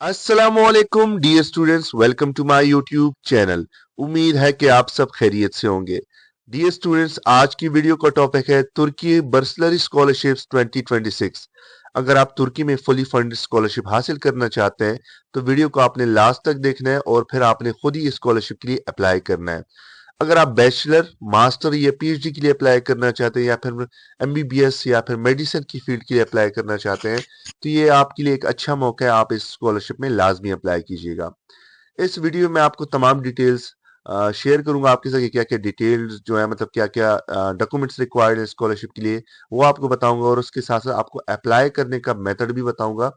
अस्सलामुअलैकुम dear students, welcome to my YouTube channel. उम्मीद है कि आप सब खैरियत से होंगे। डियर स्टूडेंट्स, आज की वीडियो का टॉपिक है तुर्की बर्सलरी स्कॉलरशिप्स 2026। अगर आप तुर्की में फुली फंडेड स्कॉलरशिप हासिल करना चाहते हैं तो वीडियो को आपने लास्ट तक देखना है और फिर आपने खुद ही स्कॉलरशिप के लिए अप्लाई करना है। अगर आप बैचलर, मास्टर या पीएचडी के लिए अप्लाई करना चाहते हैं या फिर एमबीबीएस या फिर मेडिसिन की फील्ड के लिए अप्लाई करना चाहते हैं तो ये आपके लिए एक अच्छा मौका है। आप इस स्कॉलरशिप में लाजमी अप्लाई कीजिएगा। इस वीडियो में आपको तमाम डिटेल्स शेयर करूंगा आपके साथ, क्या क्या डिटेल्स जो है, मतलब क्या क्या डॉक्यूमेंट्स रिक्वायर्ड है स्कॉलरशिप के लिए, वो आपको बताऊंगा। और उसके साथ साथ आपको अप्लाई करने का मेथड भी बताऊंगा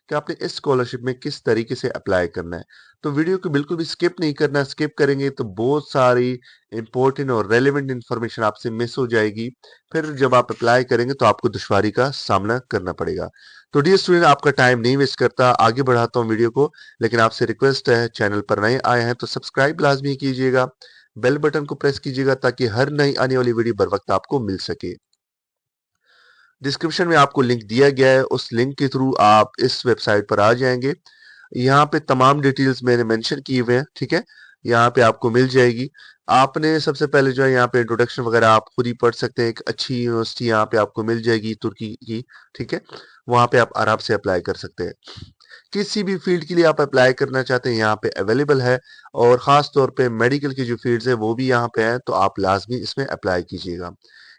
कि आपने इस स्कॉलरशिप में किस तरीके से अप्लाई करना है। तो वीडियो को बिल्कुल भी स्किप नहीं करना। स्किप करेंगे तो बहुत सारी इंपॉर्टेंट और रेलेवेंट इंफॉर्मेशन आपसे मिस हो जाएगी। फिर जब आप अप्लाई करेंगे तो आपको दुश्वारी का सामना करना पड़ेगा। तो डियर स्टूडेंट, आपका टाइम नहीं वेस्ट करता, आगे बढ़ाता हूँ वीडियो को। लेकिन आपसे रिक्वेस्ट है, चैनल पर नए आए हैं तो सब्सक्राइब लाजमी कीजिएगा, बेल बटन को प्रेस कीजिएगा ताकि हर नई आने वाली वीडियो बर वक्त आपको मिल सके। डिस्क्रिप्शन में आपको लिंक दिया गया है, उस लिंक के थ्रू आप इस वेबसाइट पर आ जाएंगे। यहाँ पे तमाम डिटेल्स मैंने मेंशन किए हुए हैं, ठीक है। यहाँ पे आपको मिल जाएगी। आपने सबसे पहले जो है यहाँ पे इंट्रोडक्शन वगैरह आप खुद ही पढ़ सकते हैं। एक अच्छी यूनिवर्सिटी यहाँ पे आपको मिल जाएगी तुर्की की, ठीक है। वहाँ पे आप आराम से अप्लाई कर सकते हैं। किसी भी फील्ड के लिए आप अप्लाई करना चाहते हैं यहाँ पे अवेलेबल है। और खास तौर पे मेडिकल की जो फील्ड्स है वो भी यहाँ पे है, तो आप लाजमी इसमें अप्लाई कीजिएगा।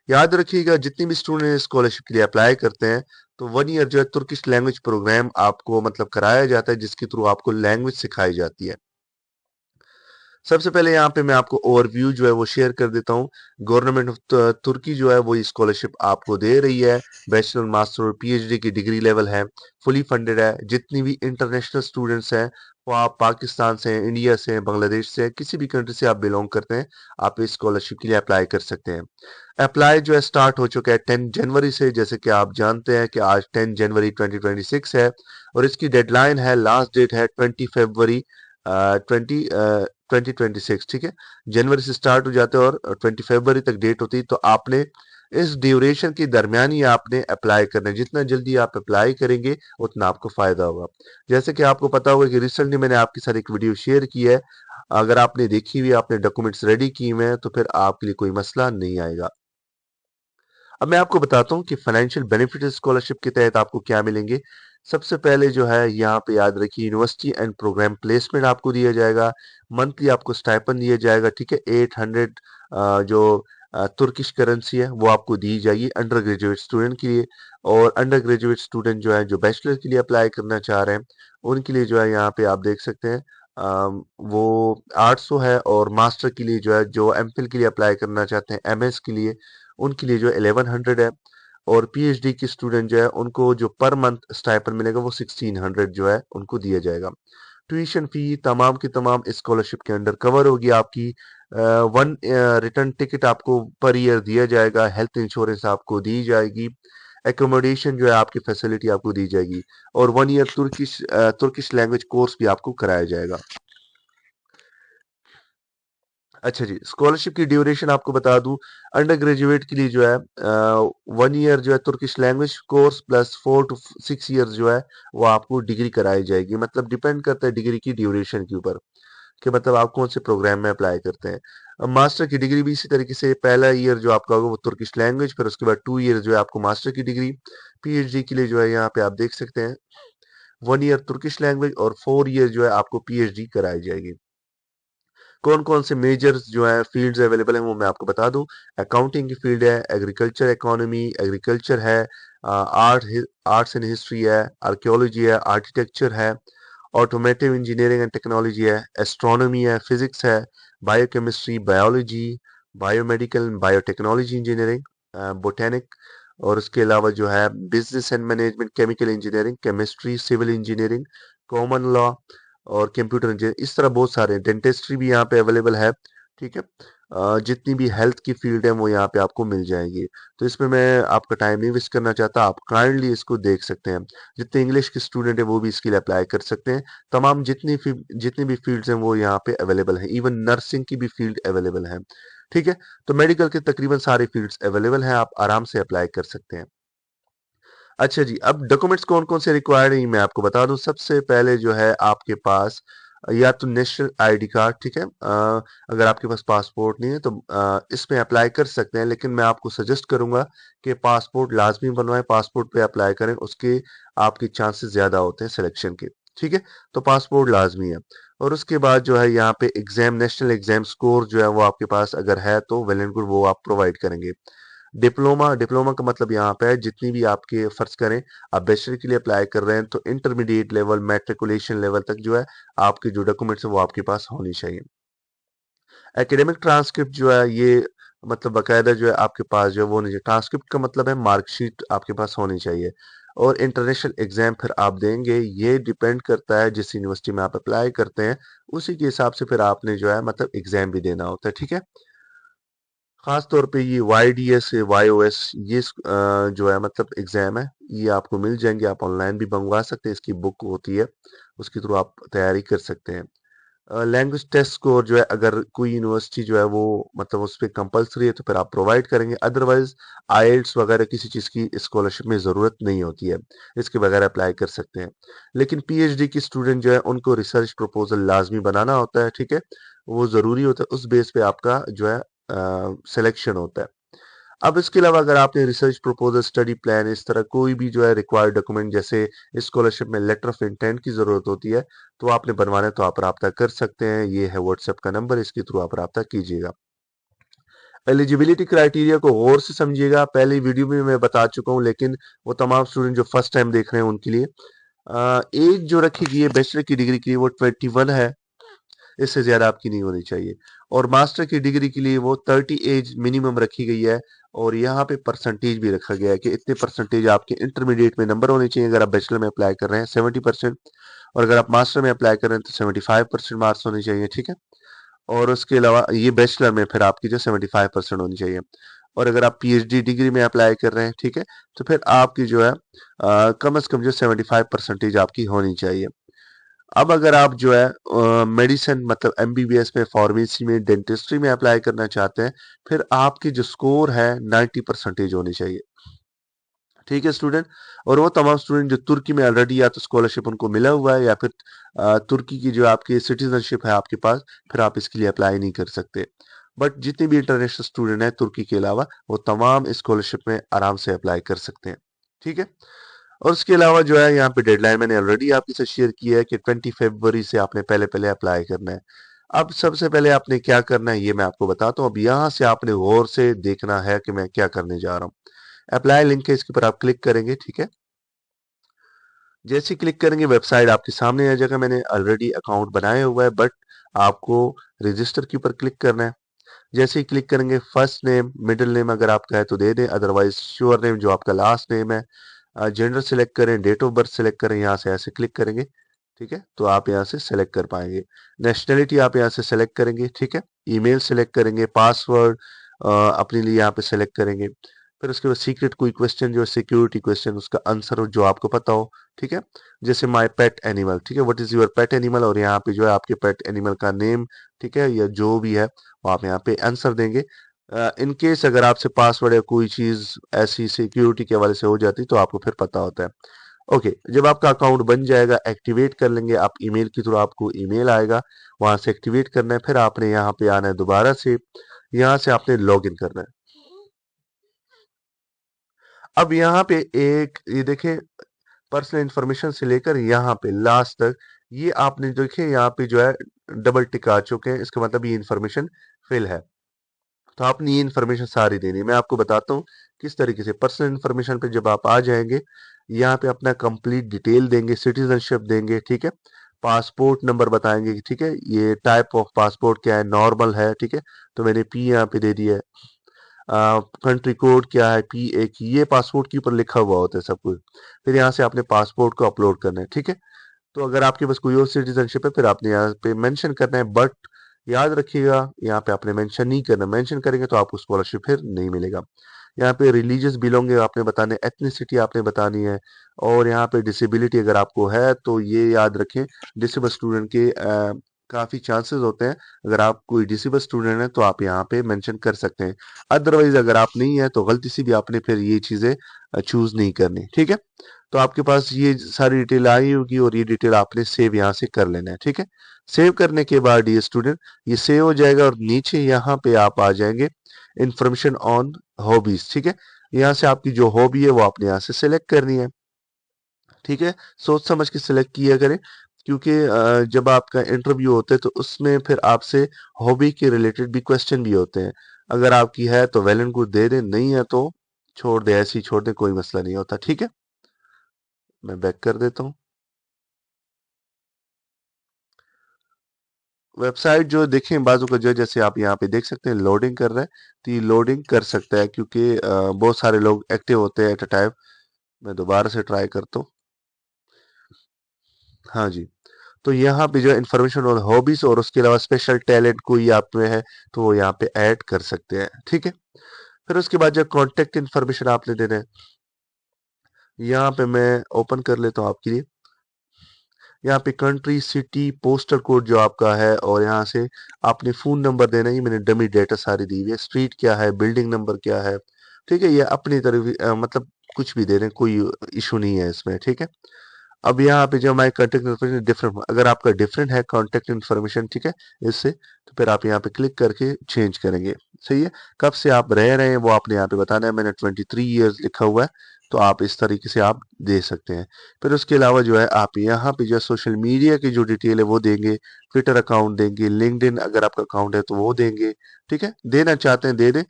याद रखिएगा, जितनी भी स्टूडेंट स्कॉलरशिप के लिए अप्लाई करते हैं तो 1 ईयर जो है तुर्किश लैंग्वेज प्रोग्राम आपको मतलब कराया जाता है, जिसके थ्रू आपको लैंग्वेज सिखाई जाती है। सबसे पहले यहाँ पे मैं आपको ओवरव्यू जो है वो शेयर कर देता हूँ। गवर्नमेंट ऑफ तुर्की जो है वो ये स्कॉलरशिप आपको दे रही है। बैचलर, मास्टर और पीएचडी की डिग्री लेवल है, फुली फंडेड है। जितनी भी इंटरनेशनल स्टूडेंट्स हैं, वो आप पाकिस्तान से हैं, इंडिया से हैं, बांग्लादेश से हैं, किसी भी कंट्री से आप बिलोंग करते हैं, आप इस स्कॉलरशिप के लिए अप्लाई कर सकते हैं। अप्लाई जो है स्टार्ट हो चुका है 10 जनवरी से। जैसे कि आप जानते हैं कि आज 10 जनवरी 2026 है और इसकी डेडलाइन है, लास्ट डेट है 20 फरवरी 2026, ठीक है। जनवरी से स्टार्ट हो जाते हैं और 20 फरवरी तक डेट होती है। तो आपने इस ड्यूरेशन के दरमियान ही आपने अप्लाई करना है। जितना जल्दी आप अप्लाई करेंगे उतना आपको फायदा होगा। जैसे कि आपको पता होगा कि रिसेंटली मैंने आपके साथ एक वीडियो शेयर की है। अगर आपने देखी हुई, आपने डॉक्यूमेंट्स रेडी किए हुए हैं तो फिर आपके लिए कोई मसला नहीं आएगा। अब मैं आपको बताता हूँ कि फाइनेंशियल बेनिफिट स्कॉलरशिप के तहत आपको क्या मिलेंगे। सबसे पहले जो है यहाँ पे याद रखिए, यूनिवर्सिटी एंड प्रोग्राम प्लेसमेंट आपको दिया जाएगा। मंथली आपको स्टाइपन दिया जाएगा, ठीक है। 800 जो तुर्किश करेंसी है वो आपको दी जाएगी अंडर ग्रेजुएट स्टूडेंट के लिए। और अंडर ग्रेजुएट स्टूडेंट जो है, जो बैचलर के लिए अप्लाई करना चाह रहे हैं, उनके लिए जो है यहाँ पे आप देख सकते हैं वो 800 है। और मास्टर के लिए जो है, जो एमफिल के लिए अप्लाई करना चाहते हैं, एमएस के लिए, उनके लिए जो 1100 है। और पीएचडी की स्टूडेंट जो है उनको जो पर मंथ स्टाइपेंड मिलेगा वो 1600 जो है उनको दिया जाएगा। ट्यूशन फी तमाम की तमाम स्कॉलरशिप के अंडर कवर होगी आपकी। वन रिटर्न टिकट आपको पर ईयर दिया जाएगा। हेल्थ इंश्योरेंस आपको दी जाएगी। एकोमोडेशन जो है आपकी फैसिलिटी आपको दी जाएगी। और 1 ईयर तुर्किश लैंग्वेज कोर्स भी आपको कराया जाएगा। अच्छा जी, स्कॉलरशिप की ड्यूरेशन आपको बता दूं। अंडर ग्रेजुएट के लिए जो है 1 ईयर जो है Turkish language course plus 4 to 6 years जो है वो आपको डिग्री कराई जाएगी। मतलब डिपेंड करता है डिग्री की ड्यूरेशन के ऊपर कि मतलब आप कौन से प्रोग्राम में अप्लाई करते हैं। अब मास्टर की डिग्री भी इसी तरीके से, पहला ईयर जो आपका होगा वो तुर्किश लैंग्वेज, फिर उसके बाद 2 ईयर जो है आपको मास्टर की डिग्री। पीएचडी के लिए जो है यहाँ पे आप देख सकते हैं 1 ईयर तुर्किश लैंग्वेज और 4 ईयर जो है आपको पीएचडी कराई जाएगी। कौन कौन से मेजर्स जो है फील्ड्स अवेलेबल हैं वो मैं आपको बता दूं। अकाउंटिंग की फील्ड है, एग्रीकल्चर इकोनॉमी, एग्रीकल्चर है, आर्ट्स एंड हिस्ट्री है, आर्कियोलॉजी है, आर्किटेक्चर है, ऑटोमेटिव इंजीनियरिंग एंड टेक्नोलॉजी है, एस्ट्रोनॉमी है, फिजिक्स है, biochemistry, biology, biomedical, biotechnology engineering, botanic. और उसके अलावा जो है business and management, chemical engineering, chemistry, civil engineering, common law और कंप्यूटर इंजीनियर। इस तरह बहुत सारे, डेंटिस्ट्री भी यहाँ पे अवेलेबल है, ठीक है। जितनी भी हेल्थ की फील्ड है वो यहाँ पे आपको मिल जाएंगी। तो इसमें मैं आपका टाइम नहीं वेस्ट करना चाहता, आप काइंडली इसको देख सकते हैं। जितने इंग्लिश के स्टूडेंट है वो भी इसके लिए अप्लाई कर सकते हैं। तमाम जितनी भी फील्ड्स हैं वो यहाँ पे अवेलेबल हैं। इवन नर्सिंग की भी फील्ड अवेलेबल है, ठीक है। तो मेडिकल के तकरीबन सारे फील्ड्स अवेलेबल हैं, आप आराम से अप्लाई कर सकते हैं। अच्छा जी, अब डॉक्यूमेंट्स कौन-कौन से रिक्वायर्ड हैं, मैं आपको बता दूँ। सबसे पहले जो है आपके पास या तो नेशनल आईडी कार्ड, ठीक है? अगर आपके पास पासपोर्ट नहीं है तो इसमें अप्लाई कर सकते हैं, लेकिन मैं आपको सजेस्ट करूँगा कि पासपोर्ट लाज़मी बनवाएँ, पासपोर्ट पे अप्लाई करें, उसके आपके चांसेस ज़्यादा होते हैं सिलेक्शन के, ठीक है? तो पासपोर्ट लाज़मी है। और उसके बाद जो है यहाँ पे एग्ज़ाम, नेशनल एग्ज़ाम स्कोर जो है वो आपके पास अगर है तो वेल एंड गुड, वो आप प्रोवाइड करेंगे। डिप्लोमा, डिप्लोमा का मतलब यहाँ पे है जितनी भी आपके फर्ज करें आप बैचलर के लिए अप्लाई कर रहे हैं तो इंटरमीडिएट लेवल, मैट्रिकुलेशन लेवल तक जो है आपके जो डॉक्यूमेंट्स है वो आपके पास होनी चाहिए। एकेडमिक ट्रांसक्रिप्ट जो है ये मतलब बाकायदा जो है आपके पास जो है वो नहीं चाहिए। ट्रांसक्रिप्ट का मतलब है मार्कशीट आपके पास होनी चाहिए। और इंटरनेशनल एग्जाम फिर आप देंगे, ये डिपेंड करता है जिस यूनिवर्सिटी में आप अप्लाई करते हैं, उसी के हिसाब से फिर आपने जो है मतलब एग्जाम भी देना होता है, ठीक है? खास तौर पे ये YDS YOS ये जो है मतलब एग्जाम है, ये आपको मिल जाएंगे, आप ऑनलाइन भी मंगवा सकते हैं, इसकी बुक होती है, उसके थ्रू आप तैयारी कर सकते हैं। लैंग्वेज टेस्ट स्कोर जो है अगर कोई यूनिवर्सिटी जो है वो मतलब उस पर कंपलसरी है तो फिर आप प्रोवाइड करेंगे, अदरवाइज आईएलटीएस वगैरह किसी चीज़ की स्कॉलरशिप में ज़रूरत नहीं होती है, इसके बगैर अप्लाई कर सकते हैं। लेकिन पीएचडी की स्टूडेंट जो है उनको रिसर्च प्रपोजल लाजमी बनाना होता है, ठीक है? वो ज़रूरी होता है, उस बेस पे आपका जो है सिलेक्शन होता है। अब इसके अलावा अगर आपने रिसर्च प्रपोजल, स्टडी प्लान, इस तरह कोई भी जो है रिक्वायर्ड डॉक्यूमेंट, जैसे स्कॉलरशिप में लेटर ऑफ इंटेंट की जरूरत होती है, तो आपने बनवाना है तो आप राब्ता कर सकते हैं। ये है व्हाट्सएप का नंबर, इसके थ्रू आप राब्ता कीजिएगा। एलिजिबिलिटी क्राइटेरिया को गौर से समझिएगा, पहले वीडियो में मैं बता चुका हूँ, लेकिन वो तमाम स्टूडेंट जो फर्स्ट टाइम देख रहे हैं उनके लिए एज जो रखी गई है बैचलर की डिग्री के लिए वो 21 है, इससे ज़्यादा आपकी नहीं होनी चाहिए। और मास्टर की डिग्री के लिए वो 30 एज मिनिमम रखी गई है। और यहाँ पे परसेंटेज भी रखा गया है कि इतने परसेंटेज आपके इंटरमीडिएट में नंबर होने चाहिए अगर आप बैचलर में अप्लाई कर रहे हैं 70%, और अगर आप मास्टर में अप्लाई कर रहे हैं तो 75% मार्क्स होने चाहिए, ठीक है? और उसके अलावा ये बैचलर में फिर आपकी जो 75% होनी चाहिए। और अगर आप पीएचडी डिग्री में अप्लाई कर रहे हैं, ठीक है, तो फिर आपकी जो है कम से कम जो 75% आपकी होनी चाहिए। अब अगर आप जो है मेडिसिन मतलब एमबीबीएस में, फार्मेसी में, डेंटिस्ट्री में अप्लाई करना चाहते हैं, फिर आपकी जो स्कोर है 90% होनी चाहिए, ठीक है स्टूडेंट? और वो तमाम स्टूडेंट जो तुर्की में ऑलरेडी या तो स्कॉलरशिप उनको मिला हुआ है या फिर तुर्की की जो आपकी सिटीजनशिप है आपके पास, फिर आप इसके लिए अप्लाई नहीं कर सकते। बट जितने भी इंटरनेशनल स्टूडेंट हैं तुर्की के अलावा, वो तमाम स्कॉलरशिप में आराम से अप्लाई कर सकते हैं, ठीक है? और उसके अलावा जो है यहाँ पे डेडलाइन मैंने ऑलरेडी आपके साथ शेयर किया है कि 20 फरवरी से आपने पहले पहले अप्लाई करना है। अब सबसे पहले आपने क्या करना है ये मैं आपको बताता हूँ। अब यहाँ से आपने गौर से देखना है कि मैं क्या करने जा रहा हूँ। अप्लाई लिंक है, इसके ऊपर आप क्लिक करेंगे, ठीक है? जैसे ही क्लिक करेंगे वेबसाइट आपके सामने आ जाएगा। मैंने ऑलरेडी अकाउंट बनाया हुआ है, बट आपको रजिस्टर के ऊपर क्लिक करना है। जैसे ही क्लिक करेंगे, फर्स्ट नेम, मिडिल नेम अगर आपका है तो दे दें, अदरवाइज श्योर नेम जो आपका लास्ट नेम है। जेंडर सिलेक्ट करें, डेट ऑफ बर्थ सिलेक्ट करें, यहाँ से ऐसे क्लिक करेंगे, ठीक है? तो आप यहाँ से सेलेक्ट कर पाएंगे। नेशनलिटी आप यहाँ से सेलेक्ट करेंगे, ठीक है? ईमेल सेलेक्ट करेंगे, पासवर्ड अपने लिए यहाँ पे सेलेक्ट करेंगे। फिर उसके बाद सीक्रेट कोई क्वेश्चन जो सिक्योरिटी क्वेश्चन, उसका आंसर हो जो आपको पता हो, ठीक है? जैसे माय पेट एनिमल, ठीक है, what is your pet animal, और यहाँ पे जो है आपके पेट एनिमल का नेम, ठीक है, या जो भी है वो आप यहाँ पे आंसर देंगे। इन केस अगर आपसे पासवर्ड या कोई चीज ऐसी सिक्योरिटी के हवाले से हो जाती तो आपको फिर पता होता है। ओके, जब आपका अकाउंट बन जाएगा, एक्टिवेट कर लेंगे आप ईमेल के थ्रू, आपको ईमेल आएगा, वहां से एक्टिवेट करना है। फिर आपने यहाँ पे आना है दोबारा से, यहाँ से आपने लॉग इन करना है। अब यहाँ पे एक ये देखें, पर्सनल इंफॉर्मेशन से लेकर यहाँ पे लास्ट तक ये आपने देखे, यहाँ पे जो है डबल टिक आ चुके हैं, इसका मतलब ये इंफॉर्मेशन फिल है। तो आपने ये इन्फॉर्मेशन सारी देनी है। मैं आपको बताता हूँ किस तरीके से। पर्सनल इन्फॉर्मेशन पे जब आप आ जाएंगे, यहाँ पे अपना कंप्लीट डिटेल देंगे, सिटीजनशिप देंगे, ठीक है? पासपोर्ट नंबर बताएंगे, ठीक है? ये टाइप ऑफ पासपोर्ट क्या है, नॉर्मल है, ठीक है? तो मैंने पी यहाँ पे दे दिया है। कंट्री कोड क्या है, P1, ये पासपोर्ट के ऊपर लिखा हुआ होता है सब कुछ। फिर यहाँ से आपने पासपोर्ट को अपलोड करना है, ठीक है? तो अगर आपके पास कोई और सिटीजनशिप है फिर आपने यहाँ पे मेंशन करना है, बट याद रखिएगा यहाँ पे आपने मेंशन नहीं करना। मेंशन करेंगे तो आपको स्कॉलरशिप फिर नहीं मिलेगा। यहाँ पे रिलीजियस बिलोंगिंग आपने बताने, एथनिसिटी आपने बतानी है, और यहाँ पे डिसेबिलिटी अगर आपको है तो ये याद रखें, डिसेबल स्टूडेंट के काफ़ी चांसेस होते हैं। अगर आप कोई डिसेबल स्टूडेंट हैं तो आप यहाँ पे मेंशन कर सकते हैं। अदरवाइज़ अगर आप नहीं हैं तो गलती से भी आपने फिर ये चीज़ें चूज़ नहीं करनी, ठीक है? तो आपके पास ये सारी डिटेल आई होगी और ये डिटेल आपने सेव यहाँ से कर लेना है, ठीक है? सेव करने के बाद ये स्टूडेंट ये सेव हो जाएगा और नीचे यहाँ पे आप आ जाएँगे इन्फॉर्मेशन ऑन हॉबीज़, ठीक है? यहाँ से आपकी जो हॉबी है वो आपने यहाँ से सेलेक्ट करनी है। ठीक है, सोच समझ के सिलेक्ट किया करें क्योंकि जब आपका इंटरव्यू होता है तो उसमें फिर आपसे हॉबी के रिलेटेड भी क्वेश्चन भी होते हैं। अगर आपकी है तो वेल एंड गुड दे दें, नहीं है तो छोड़ दें, ऐसे ही छोड़ दें, कोई मसला नहीं होता। ठीक है, मैं बैक कर देता हूँ। वेबसाइट जो देखें बाजू का जो है, जैसे आप यहाँ पे देख सकते हैं लोडिंग कर रहा है, तो ये लोडिंग कर सकता है क्योंकि बहुत सारे लोग एक्टिव होते हैं एट अ टाइम। मैं दोबारा से ट्राई करता हूँ। हाँ जी, तो यहाँ पे जो है इन्फॉर्मेशन और हॉबीज और उसके अलावा स्पेशल टैलेंट कोई आप में है तो वो यहाँ पे ऐड कर सकते हैं। ठीक है, फिर उसके बाद जो कॉन्टेक्ट इन्फॉर्मेशन आपने देना है, यहाँ पे मैं ओपन कर लेता हूँ आपके लिए। यहाँ पे कंट्री, सिटी, पोस्टल कोड जो आपका है और यहाँ से आपने फ़ोन नंबर देना है। ये मैंने डमी डेटा सारी दी हुई है। स्ट्रीट क्या है, बिल्डिंग नंबर क्या है, ठीक है, ये अपनी तरफ मतलब कुछ भी दे रहे हैं, कोई इशू नहीं है इसमें। ठीक है, अब यहाँ पे जो हमारे कॉन्टेक्ट इन्फॉर्मेशन डिफरेंट, अगर आपका डिफरेंट है कॉन्टेक्ट इन्फॉर्मेशन, ठीक है, इससे तो फिर आप यहाँ पे क्लिक करके चेंज करेंगे। सही है, कब से आप रह रहे हैं वो आपने यहाँ पे बताना है। मैंने 23 ईयर्स लिखा हुआ है, तो आप इस तरीके से आप दे सकते हैं। फिर उसके अलावा जो है आप यहाँ पे जो है सोशल मीडिया की जो डिटेल है वो देंगे, ट्विटर अकाउंट देंगे, लिंक्डइन अगर आपका अकाउंट है तो वो देंगे। ठीक है, देना चाहते हैं दे दें,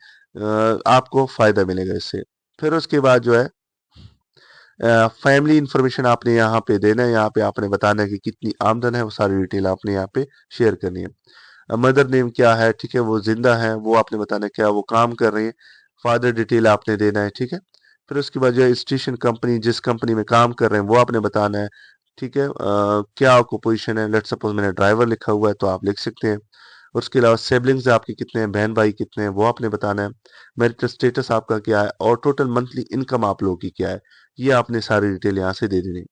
आपको फायदा मिलेगा इससे। फिर उसके बाद जो है फैमिली इंफॉर्मेशन आपने यहाँ पे देना है। यहाँ पे आपने बताना है कि कितनी आमदन है, वो सारी डिटेल आपने यहाँ पे शेयर करनी है। मदर नेम क्या है, ठीक है, वो जिंदा है वो आपने बताना है, क्या वो काम कर रही है, फादर डिटेल आपने देना है। ठीक है, फिर उसके बाद जो है स्टेशन कंपनी, जिस कंपनी में काम कर रहे हैं वो आपने बताना है। ठीक है, क्या आपको पोजीशन है, लेट सपोज मैंने ड्राइवर लिखा हुआ है तो आप लिख सकते हैं। उसके अलावा सिबलिंग्स आपके कितने हैं, बहन भाई कितने हैं, वो आपने बताना है। मैरिटल स्टेटस आपका क्या है और टोटल मंथली इनकम आप लोगों की क्या है, ये आपने सारी डिटेल यहाँ से दे देनी।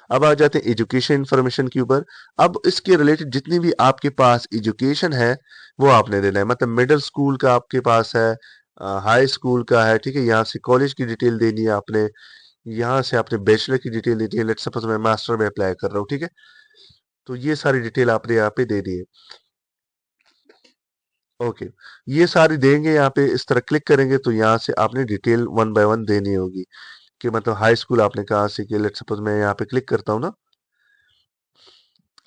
अब आ जाते हैं एजुकेशन इंफॉर्मेशन के ऊपर। अब इसके रिलेटेड जितनी भी आपके पास एजुकेशन है वो आपने देना है। मतलब मिडिल स्कूल का आपके पास है, हाई स्कूल का है, ठीक है, यहाँ से कॉलेज की डिटेल देनी है आपने, यहाँ से आपने बैचलर की डिटेल देनी है। लेट सपोज मैं मास्टर में अप्लाई कर रहा हूँ, ठीक है, तो ये सारी डिटेल आपने यहाँ पे दे दी है। ओके, ये सारी देंगे यहाँ पे, इस तरह क्लिक करेंगे तो यहाँ से आपने डिटेल वन बाय वन देनी होगी कि मतलब हाई स्कूल आपने कहाँ से किया। लेट सपोज मैं यहाँ पे क्लिक करता हूँ ना,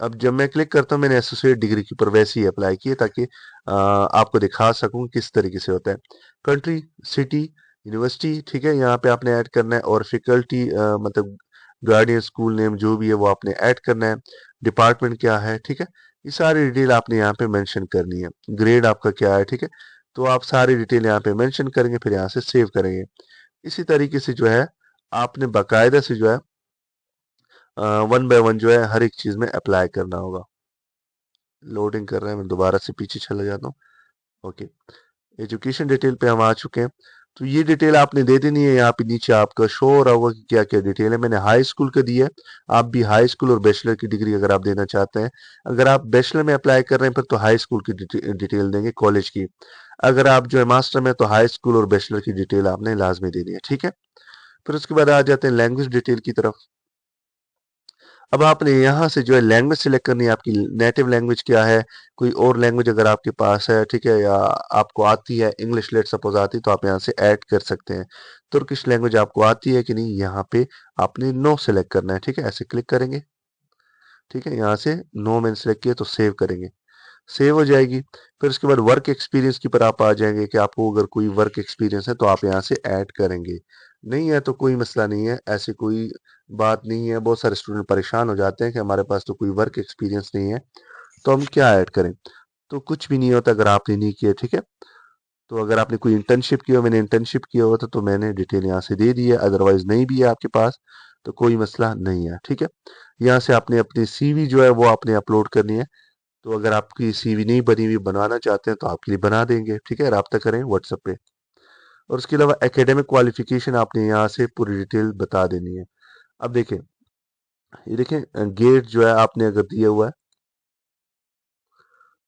अब जब मैं क्लिक करता हूँ मैंने एसोसिएट डिग्री के ऊपर वैसे ही अप्लाई किए ताकि आपको दिखा सकूं किस तरीके से होता है। कंट्री, सिटी, यूनिवर्सिटी, ठीक है, यहाँ पे आपने ऐड करना है और फैकल्टी मतलब गार्डियन, स्कूल नेम जो भी है वो आपने ऐड करना है। डिपार्टमेंट क्या है, ठीक है, ये सारी डिटेल आपने यहाँ पे मेंशन करनी है। ग्रेड आपका क्या है, ठीक है, तो आप सारी डिटेल यहाँ पे मेंशन करेंगे, फिर यहाँ से सेव करेंगे। इसी तरीके से जो है आपने बाकायदा से जो है वन बाय वन जो है हर एक चीज में अप्लाई करना होगा। लोडिंग कर रहा है, मैं दोबारा से पीछे चला जाता हूँ। ओके, एजुकेशन डिटेल पे हम आ चुके हैं। तो ये डिटेल आपने दे देनी है। यहाँ पे नीचे आपका शो हो रहा होगा कि क्या क्या डिटेल है। मैंने हाई स्कूल का दिया है, आप भी हाई स्कूल और बैचलर की डिग्री अगर आप देना चाहते हैं। अगर आप बैचलर में अप्लाई कर रहे हैं फिर तो हाई स्कूल की डिटेल देंगे, कॉलेज की। अगर आप जो है मास्टर में तो हाई स्कूल और बैचलर की डिटेल आपने लाजमी देनी है। ठीक है, फिर उसके बाद आ जाते हैं लैंग्वेज डिटेल की तरफ। अब आपने यहाँ से जो है लैंग्वेज सिलेक्ट करनी है, आपकी नेटिव लैंग्वेज क्या है। कोई और लैंग्वेज अगर आपके पास है, ठीक है, या आपको आती है, इंग्लिश लेट सपोज आती है तो आप यहाँ से ऐड कर सकते हैं। तुर्किश लैंग्वेज आपको आती है कि नहीं, यहाँ पे आपने नो सेलेक्ट करना है। ठीक है, ऐसे क्लिक करेंगे, ठीक है, यहाँ से नो मैंने सेलेक्ट किया तो सेव करेंगे, सेव हो जाएगी। फिर उसके बाद वर्क एक्सपीरियंस की पर आप आ जाएंगे कि आपको अगर कोई वर्क एक्सपीरियंस है तो आप यहाँ से ऐड करेंगे, नहीं है तो कोई मसला नहीं है, ऐसी कोई बात नहीं है। बहुत सारे स्टूडेंट परेशान हो जाते हैं कि हमारे पास तो कोई वर्क एक्सपीरियंस नहीं है तो हम क्या ऐड करें। तो कुछ भी नहीं होता अगर आपने नहीं किया, ठीक है। तो अगर आपने कोई इंटर्नशिप किया हो, मैंने इंटर्नशिप किया हुआ था तो मैंने डिटेल यहाँ से दे दी है। अदरवाइज नहीं भी है आपके पास तो कोई मसला नहीं है। ठीक है, यहाँ से आपने अपनी सीवी जो है वो आपने अपलोड करनी है। तो अगर आपकी सीवी नहीं बनी हुई, बनवाना चाहते हैं तो आपके लिए बना देंगे। ठीक है, राब्ता करें व्हाट्सएप पे। और उसके अलावा एकेडमिक क्वालिफिकेशन आपने यहाँ से पूरी डिटेल बता देनी है। अब देखें, ये देखें गेट जो है आपने अगर दिया हुआ है,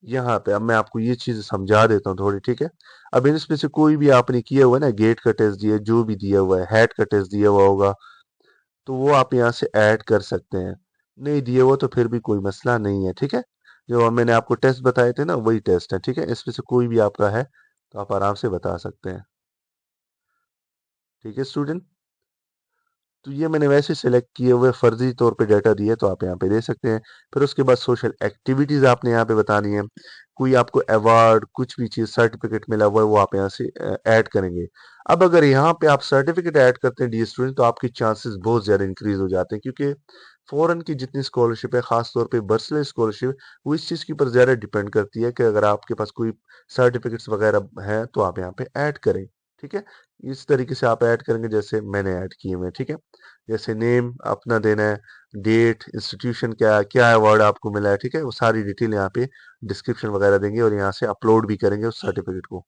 यहाँ पे अब मैं आपको ये चीज़ समझा देता हूँ थोड़ी, ठीक है। अब इसमें से कोई भी आपने किया हुआ है ना, गेट का टेस्ट दिया, जो भी दिया हुआ है, हेड का टेस्ट दिया हुआ होगा, तो वो आप यहाँ से ऐड कर सकते हैं। नहीं दिया हुआ तो फिर भी कोई मसला नहीं है, ठीक है। जो मैंने आपको टेस्ट बताए थे ना, वही टेस्ट है, ठीक है। इसमें से कोई भी आपका है तो आप आराम से बता सकते हैं, ठीक है स्टूडेंट। तो ये मैंने वैसे सिलेक्ट किए हुए फर्जी तौर पे डाटा दिए, तो आप यहाँ पे दे सकते हैं। फिर उसके बाद सोशल एक्टिविटीज आपने यहाँ पे बतानी है। कोई आपको अवार्ड, कुछ भी चीज, सर्टिफिकेट मिला हुआ है, वो आप यहाँ से ऐड करेंगे। अब अगर यहाँ पे आप सर्टिफिकेट ऐड करते हैं डी स्टूडेंट, तो आपके चांसेस बहुत ज्यादा इंक्रीज हो जाते हैं, क्योंकि फॉरेन की जितनी स्कॉलरशिप है, खास तौर पे बर्सलेस स्कॉलरशिप, वो इस चीज के ऊपर ज्यादा डिपेंड करती है कि अगर आपके पास कोई सर्टिफिकेट्स वगैरह हैं तो आप यहाँ पे ऐड करें, ठीक है। इस तरीके से आप ऐड करेंगे जैसे मैंने ऐड किए हुए हैं, ठीक है। जैसे नेम अपना देना है, डेट, इंस्टीट्यूशन क्या क्या अवार्ड आपको मिला है, ठीक है। वो सारी डिटेल यहाँ पे डिस्क्रिप्शन वगैरह देंगे और यहाँ से अपलोड भी करेंगे उस सर्टिफिकेट को।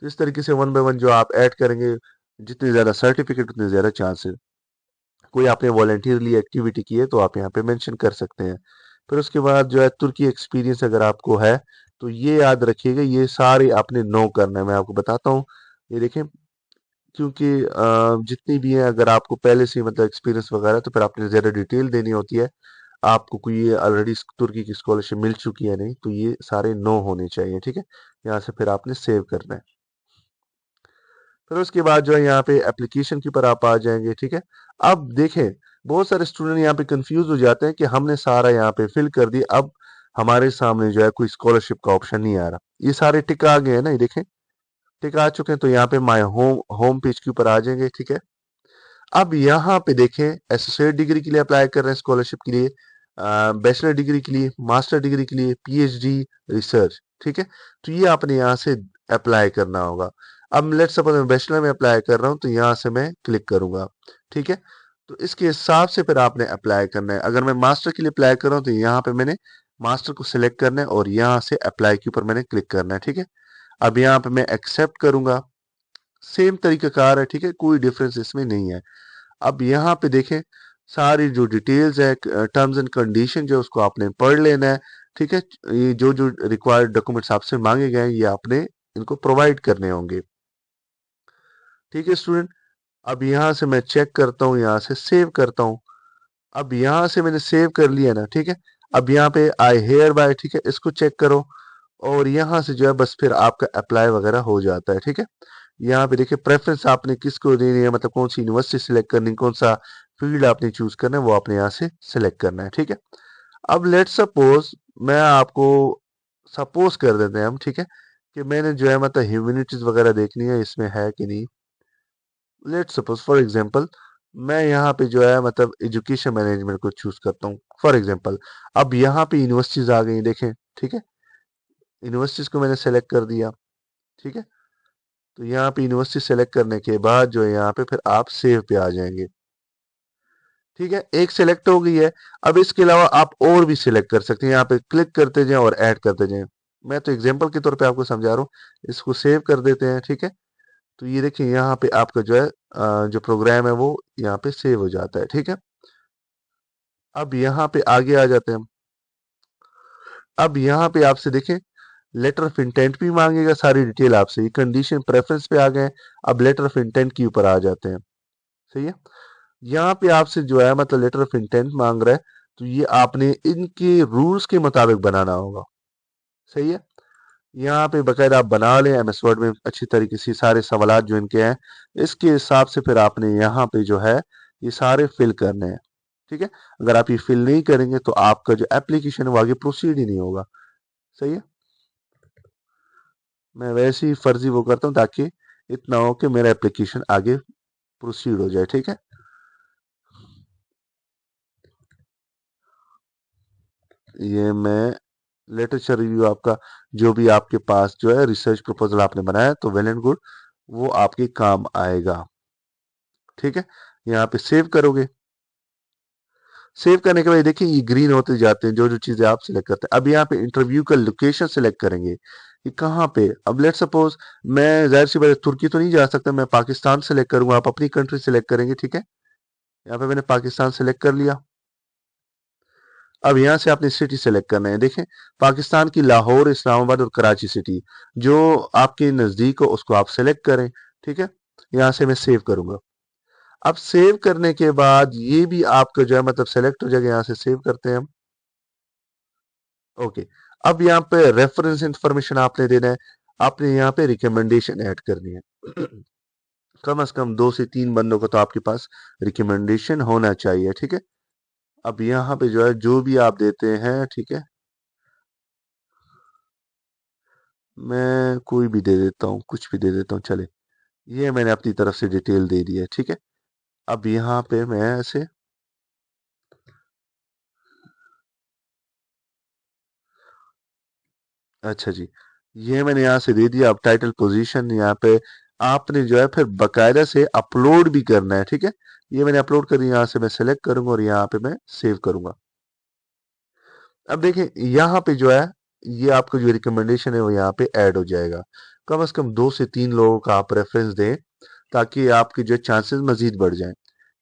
तो इस तरीके से वन बाय वन जो आप ऐड करेंगे, जितनी ज्यादा सर्टिफिकेट उतने ज्यादा चांसेस। कोई आपने वॉलेंटियरली एक्टिविटी की है तो आप यहाँ पे मेंशन कर सकते हैं। फिर उसके बाद जो है तुर्की एक्सपीरियंस अगर आपको है, तो ये याद रखिएगा, ये सारे आपने नो करना है। मैं आपको बताता हूँ, ये देखें, क्योंकि जितनी भी है, अगर आपको पहले से ही मतलब एक्सपीरियंस वगैरह, तो फिर आपने ज़्यादा डिटेल देनी होती है। आपको कोई ऑलरेडी तुर्की की स्कॉलरशिप मिल चुकी है नहीं, तो ये सारे नो होने चाहिए, ठीक है। यहाँ से फिर आपने सेव करना है। फिर उसके बाद जो है यहाँ पे एप्लीकेशन के ऊपर आप आ जाएंगे, ठीक है। अब देखें, बहुत सारे स्टूडेंट यहाँ पे कंफ्यूज हो जाते हैं कि हमने सारा यहाँ पे फिल कर दिया, अब हमारे सामने जो है कोई स्कॉलरशिप का ऑप्शन नहीं आ रहा। ये सारे टिक आ गए हैं ना, ये देखें, टिक आ चुके हैं। तो यहाँ पे माय होम होम पेज के ऊपर आ जाएंगे, ठीक है। अब यहाँ पे देखें, एसोसिएट डिग्री के लिए अप्लाई कर रहे हैं, स्कॉलरशिप के लिए, बैचलर डिग्री के लिए, मास्टर डिग्री के लिए, पीएचडी, रिसर्च, ठीक है। तो ये आपने यहाँ से अप्लाई करना होगा। अब लेट्स सपोज मैं बैचलर में अप्लाई कर रहा हूँ, तो यहाँ से मैं क्लिक करूंगा, ठीक है। तो इसके हिसाब से फिर आपने अप्लाई करना है। अगर मैं मास्टर के लिए अप्लाई कर रहा हूँ, तो यहाँ पे मैंने मास्टर को सिलेक्ट करना है और यहाँ से अप्लाई के ऊपर मैंने क्लिक करना है, ठीक है। अब यहाँ पे मैं एक्सेप्ट करूंगा, सेम तरीकाकार है, ठीक है, कोई डिफरेंस इसमें नहीं है। अब यहाँ पे देखें, सारी जो डिटेल्स है, टर्म्स एंड कंडीशन जो है, उसको आपने पढ़ लेना है, ठीक है। ये जो जो रिक्वायर्ड डॉक्यूमेंट्स आपसे मांगे गए हैं, ये आपने इनको प्रोवाइड करने होंगे, ठीक है स्टूडेंट। अब यहाँ से मैं चेक करता हूँ, यहाँ से सेव करता हूँ। अब यहाँ से मैंने सेव कर लिया ना, ठीक है। अब यहाँ पे आई हेयर बाय, ठीक है, इसको चेक करो, और यहाँ से जो है बस फिर आपका अप्लाई वगैरह हो जाता है, ठीक है। यहाँ पे देखिए, प्रेफरेंस आपने किसको देनी है, मतलब कौन सी यूनिवर्सिटी सिलेक्ट करनी, कौन सा फील्ड आपने चूज करना है, वो आपने यहाँ से सिलेक्ट करना है, ठीक है। अब लेट सपोज, मैं आपको सपोज कर देते हैं हम, ठीक है, कि मैंने जो है मतलब ह्यूमैनिटीज वगैरह देखनी है, इसमें है कि नहीं। लेट सपोज फॉर एग्जांपल, मैं यहाँ पे जो है मतलब एजुकेशन मैनेजमेंट को चूज करता हूँ फॉर एग्जांपल। अब यहाँ पे यूनिवर्सिटीज आ गई, देखें, ठीक है। यूनिवर्सिटीज को मैंने सेलेक्ट कर दिया, ठीक है। तो यहाँ पे यूनिवर्सिटी सेलेक्ट करने के बाद जो है यहाँ पे फिर आप सेव पे आ जाएंगे, ठीक है। एक सिलेक्ट हो गई है। अब इसके अलावा आप और भी सिलेक्ट कर सकते हैं, यहाँ पे क्लिक करते जाएं और ऐड करते जाएं। मैं तो एग्जांपल के तौर पे आपको समझा रहा हूँ। इसको सेव कर देते हैं, ठीक है। तो ये देखिए, यहाँ पे आपका जो है जो प्रोग्राम है वो यहाँ पे सेव हो जाता है, ठीक है। अब यहाँ पे आगे आ जाते हैं हम। अब यहाँ पे आपसे देखें, लेटर ऑफ इंटेंट भी मांगेगा, सारी डिटेल आपसे। ये कंडीशन प्रेफरेंस पे आ गए। अब लेटर ऑफ इंटेंट के ऊपर आ जाते हैं, सही है। यहाँ पे आपसे जो है मतलब लेटर ऑफ इंटेंट मांग रहा है, तो ये आपने इनके रूल्स के मुताबिक बनाना होगा, सही है। यहाँ पे बकायदा आप बना लें एमएस वर्ड में अच्छी तरीके से सारे सवालात जो इनके हैं, इसके हिसाब से फिर आपने यहाँ पे जो है ये सारे फिल करने हैं, ठीक है। अगर आप ये फिल नहीं करेंगे तो आपका जो एप्लीकेशन है वो आगे प्रोसीड ही नहीं होगा, सही है। मैं वैसे ही फर्जी वो करता हूँ ताकि इतना हो कि मेरा एप्लीकेशन आगे प्रोसीड हो जाए, ठीक है। ये मैं लिटरेचर रिव्यू आपका, जो भी आपके पास जो है रिसर्च प्रपोजल आपने बनाया, तो वेल एंड गुड, वो आपके काम आएगा, ठीक है। यहाँ पे सेव करोगे। सेव करने के बाद देखिए, ये ग्रीन होते जाते हैं जो जो चीजें आप सिलेक्ट करते हैं। अब यहाँ पे इंटरव्यू का लोकेशन सिलेक्ट करेंगे कि कहाँ पे। अब लेट सपोज, मैं जाहिर सी बात है तुर्की तो नहीं जा सकता, मैं पाकिस्तान सेलेक्ट करूंगा, आप अपनी कंट्री सेलेक्ट करेंगे, ठीक है। यहाँ पे मैंने पाकिस्तान सेलेक्ट कर लिया। अब यहाँ से आपने सिटी सेलेक्ट करना है। देखें, पाकिस्तान की लाहौर, इस्लामाबाद और कराची सिटी जो आपके नज़दीक हो उसको आप सेलेक्ट करें। ठीक है, यहाँ से मैं सेव करूंगा। अब सेव करने के बाद ये भी आपका जो है मतलब सेलेक्ट हो जाएगा। यहाँ से सेव करते हैं हम। ओके, अब यहाँ पे रेफरेंस इंफॉर्मेशन आपने देना है। आपने यहाँ पे रिकमेंडेशन ऐड करनी है। कम से कम 2 से 3 बंदों का तो आपके पास रिकमेंडेशन होना चाहिए। ठीक है, अब यहाँ पे जो है जो भी आप देते हैं, ठीक है, मैं कोई भी दे देता हूँ, कुछ भी दे देता हूँ, चले। ये मैंने अपनी तरफ से डिटेल दे दी है। ठीक है, अब यहाँ पे मैं ऐसे, अच्छा जी, ये मैंने यहाँ से दे दिया। अब टाइटल पोजीशन यहाँ पे आपने जो है फिर बकायदा से अपलोड भी करना है। ठीक है, ये मैंने अपलोड कर यहाँ से मैं सेलेक्ट करूंगा और यहाँ पे मैं सेव करूंगा। अब देखें यहाँ पे जो है ये आपका जो रिकमेंडेशन है वो यहाँ पे ऐड हो जाएगा। कम से कम 2 से 3 लोगों का आप रेफरेंस दें ताकि आपके जो चांसेस मजीद बढ़ जाएं।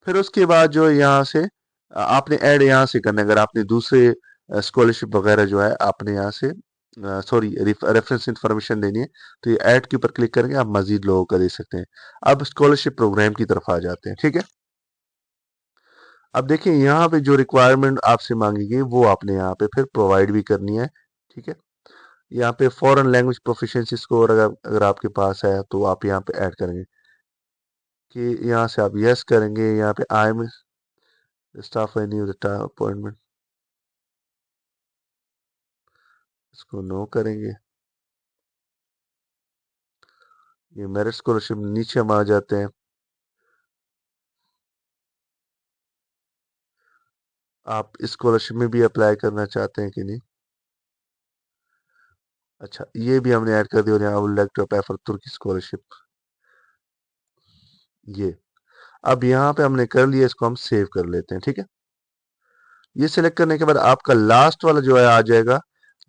फिर उसके बाद जो यहाँ से आपने ऐड यहाँ से करना है। अगर आपने दूसरे स्कॉलरशिप वगैरह जो है आपने यहाँ से सॉरी रेफरेंस इंफॉर्मेशन देनी है तो ये ऐड के ऊपर क्लिक करेंगे, आप मजीद लोगों का दे सकते हैं। अब स्कॉलरशिप प्रोग्राम की तरफ आ जाते हैं। ठीक है, अब देखिए यहाँ पे जो रिक्वायरमेंट आपसे मांगी गई वो आपने यहाँ पे फिर प्रोवाइड भी करनी है। ठीक है, यहाँ पे फॉरेन लैंग्वेज प्रोफिशिएंसी स्कोर अगर अगर आपके पास है तो आप यहाँ पे ऐड करेंगे कि यहाँ से आप यस करेंगे। यहाँ पे I am staff new appointment, इसको नो करेंगे। ये मेरिट स्कॉलरशिप नीचे हम आ जाते हैं। आप स्कॉलरशिप में भी अप्लाई करना चाहते हैं कि नहीं? अच्छा, ये भी हमने ऐड कर दिया। और यहाँ would like to apply for तुर्की स्कॉलरशिप, ये अब यहाँ पे हमने कर लिया, इसको हम सेव कर लेते हैं। ठीक है, ये सिलेक्ट करने के बाद आपका लास्ट वाला जो है आ जाएगा।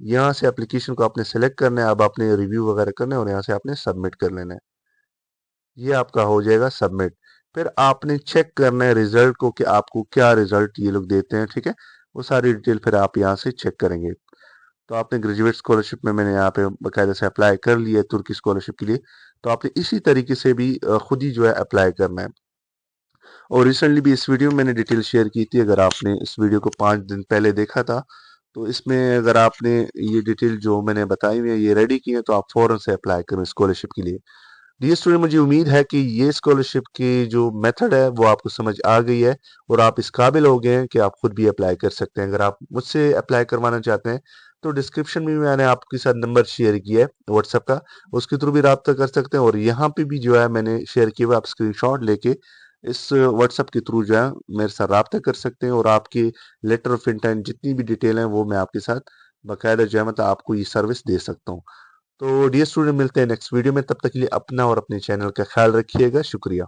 यहाँ से एप्लीकेशन को आपने सेलेक्ट करना है। अब आपने रिव्यू वगैरह करना है और यहाँ से आपने सबमिट कर लेना है। ये आपका हो जाएगा सबमिट। फिर आपने चेक करना है रिजल्ट को कि आपको क्या रिजल्ट ये लोग देते हैं। ठीक है, वो सारी डिटेल फिर आप यहाँ से चेक करेंगे। तो आपने ग्रेजुएट स्कॉलरशिप में मैंने यहाँ पे बाकायदा से अप्लाई कर लिया है तुर्की स्कॉलरशिप के लिए। तो आपने इसी तरीके से भी खुद ही जो है अप्लाई करना है। और रिसेंटली भी इस वीडियो में मैंने डिटेल शेयर की थी। अगर आपने इस वीडियो को 5 दिन पहले देखा था तो इसमें अगर आपने ये डिटेल जो मैंने बताई हुई है ये रेडी की है तो आप फौरन से अप्लाई करें स्कॉलरशिप के लिए। डियर स्टूडेंट, मुझे उम्मीद है कि ये स्कॉलरशिप की जो मेथड है वो आपको समझ आ गई है और आप इस काबिल हो गए हैं कि आप खुद भी अप्लाई कर सकते हैं। अगर आप मुझसे अप्लाई करवाना चाहते हैं तो डिस्क्रिप्शन में मैंने आपके साथ नंबर शेयर किया है व्हाट्सएप का, उसके थ्रू भी रब्ता कर सकते हैं। और यहाँ पे भी जो है मैंने शेयर किया हुआ, आप स्क्रीनशॉट लेके इस व्हाट्सएप के थ्रू जो है मेरे साथ रब्ता कर सकते हैं और आपकी लेटर ऑफ इंटेंट जितनी भी डिटेल है वो मैं आपके साथ बाकायदा जो है मतलब आपको ये सर्विस दे सकता हूँ। तो डियर स्टूडेंट, मिलते हैं नेक्स्ट वीडियो में। तब तक के लिए अपना और अपने चैनल का ख्याल रखिएगा। शुक्रिया।